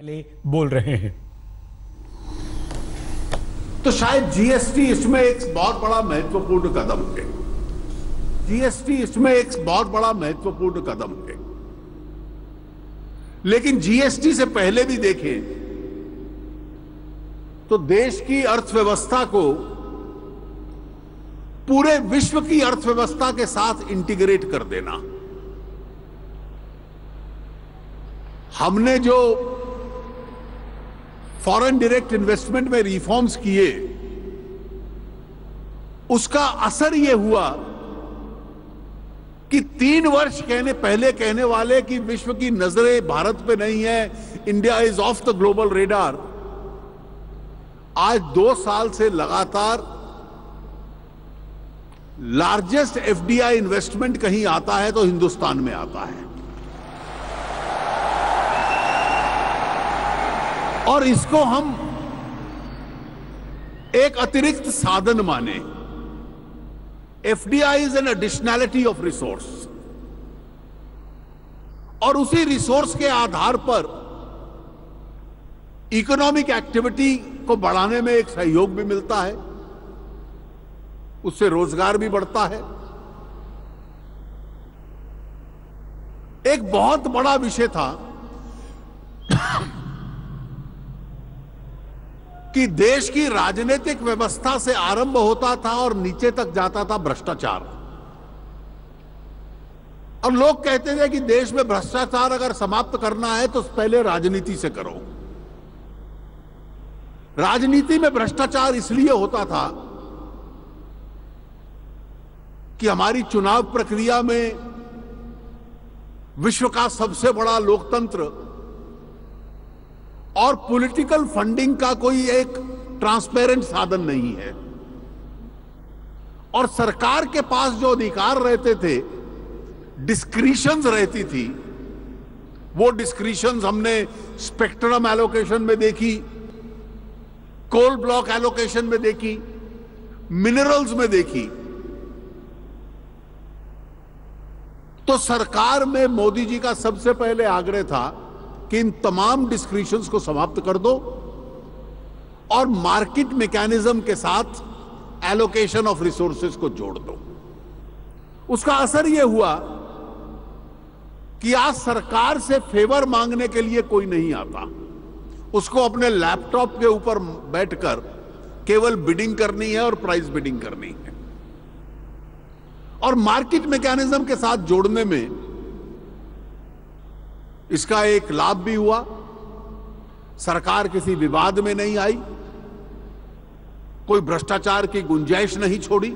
पहले बोल रहे हैं। तो शायद जीएसटी इसमें एक बहुत बड़ा महत्वपूर्ण कदम है। जीएसटी इसमें एक बहुत बड़ा महत्वपूर्ण कदम है। लेकिन जीएसटी से पहले भी देखें तो देश की अर्थव्यवस्था को पूरे विश्व की अर्थव्यवस्था के साथ इंटीग्रेट कर देना। हमने जो फॉरेन डायरेक्ट इन्वेस्टमेंट में रिफॉर्म्स किए, उसका असर यह हुआ कि 3 वर्ष पहले कहने वाले कि विश्व की नजरें भारत पे नहीं है, India is of the global radar, आज 2 साल से लगातार लार्जेस्ट एफडीआई इन्वेस्टमेंट कहीं आता है तो हिंदुस्तान में आता है। और इसको हम एक अतिरिक्त साधन माने। FDI is an additionality of resource, और उसी रिसोर्स के आधार पर इकोनॉमिक एक्टिविटी को बढ़ाने में एक सहयोग भी मिलता है, उससे रोजगार भी बढ़ता है। एक बहुत बड़ा विषय था कि देश की राजनीतिक व्यवस्था से आरंभ होता था और नीचे तक जाता था भ्रष्टाचार। और लोग कहते थे कि देश में भ्रष्टाचार अगर समाप्त करना है तो पहले राजनीति से करो। राजनीति में भ्रष्टाचार इसलिए होता था कि हमारी चुनाव प्रक्रिया में विश्व का सबसे बड़ा लोकतंत्र और पॉलिटिकल फंडिंग का कोई एक ट्रांसपेरेंट साधन नहीं है, और सरकार के पास जो अधिकार रहते थे, डिस्क्रिशंस रहती थी, वो डिस्क्रिशंस हमने स्पेक्ट्रम एलोकेशन में देखी, कोल ब्लॉक एलोकेशन में देखी, मिनरल्स में देखी। तो सरकार में मोदी जी का सबसे पहले आग्रह था कि इन तमाम डिस्क्रिशंस को समाप्त कर दो और मार्केट मैकेनिज्म के साथ एलोकेशन ऑफ रिसोर्सेज को जोड़ दो। उसका असर यह हुआ कि आज सरकार से फेवर मांगने के लिए कोई नहीं आता, उसको अपने लैपटॉप के ऊपर बैठकर केवल बिडिंग करनी है और प्राइस बिडिंग करनी है। और मार्केट मैकेनिज्म के साथ जोड़ने में इसका एक लाभ भी हुआ। सरकार किसी विवाद में नहीं आई, कोई भ्रष्टाचार की गुंजाइश नहीं छोड़ी।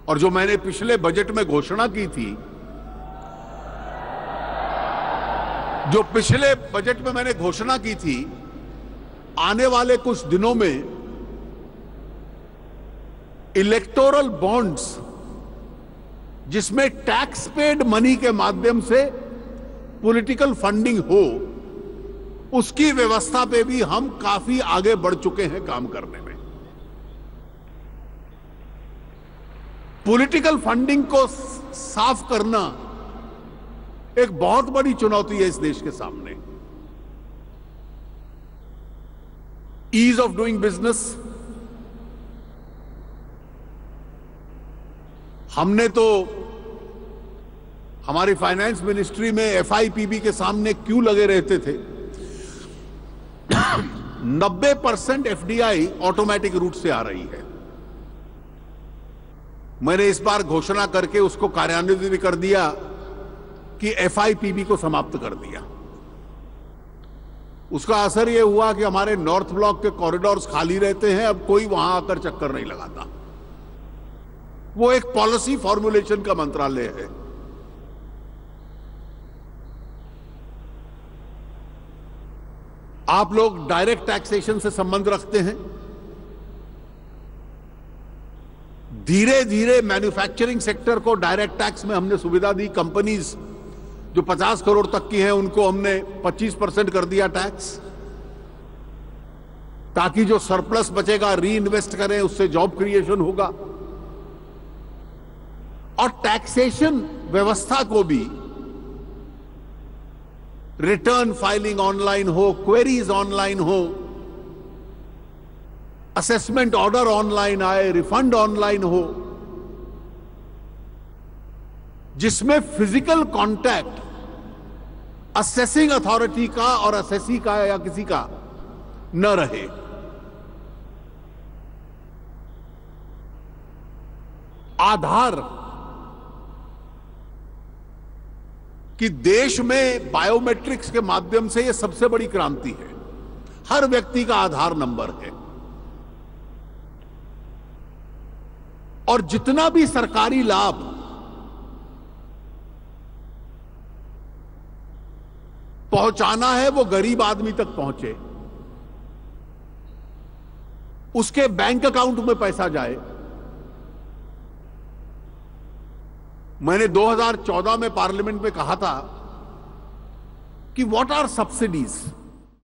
और जो मैंने पिछले बजट में घोषणा की थी, जो पिछले बजट में मैंने घोषणा की थी, आने वाले कुछ दिनों में इलेक्टोरल बॉन्ड्स, जिसमें टैक्स पेड मनी के माध्यम से पॉलिटिकल फंडिंग हो, उसकी व्यवस्था पे भी हम काफी आगे बढ़ चुके हैं काम करने में। पॉलिटिकल फंडिंग को साफ करना एक बहुत बड़ी चुनौती है इस देश के सामने। ईज ऑफ डूइंग बिजनेस, हमने तो हमारी फाइनेंस मिनिस्ट्री में एफआईपीबी के सामने क्यों लगे रहते थे। 90% एफडीआई ऑटोमेटिक रूट से आ रही है। मैंने इस बार घोषणा करके उसको कार्यान्वित भी कर दिया कि एफआईपीबी को समाप्त कर दिया। उसका असर यह हुआ कि हमारे नॉर्थ ब्लॉक के कॉरिडोर्स खाली रहते हैं, अब कोई वहां आकर चक्कर नहीं लगाता। वो एक पॉलिसी फॉर्मुलेशन का मंत्रालय है। आप लोग डायरेक्ट टैक्सेशन से संबंध रखते हैं। धीरे धीरे मैन्युफैक्चरिंग सेक्टर को डायरेक्ट टैक्स में हमने सुविधा दी। कंपनीज जो 50 करोड़ तक की हैं, उनको हमने 25% कर दिया टैक्स, ताकि जो सरप्लस बचेगा री इन्वेस्ट करें, उससे जॉब क्रिएशन होगा। और टैक्सेशन व्यवस्था को भी रिटर्न फाइलिंग ऑनलाइन हो, क्वेरीज ऑनलाइन हो, असेसमेंट ऑर्डर ऑनलाइन आए, रिफंड ऑनलाइन हो, जिसमें फिजिकल कांटेक्ट असेसिंग अथॉरिटी का और असेसी का या किसी का न रहे। आधार कि देश में बायोमेट्रिक्स के माध्यम से यह सबसे बड़ी क्रांति है। हर व्यक्ति का आधार नंबर है और जितना भी सरकारी लाभ पहुंचाना है वो गरीब आदमी तक पहुंचे, उसके बैंक अकाउंट में पैसा जाए। मैंने 2014 में पार्लियामेंट में कहा था कि व्हाट आर सब्सिडीज,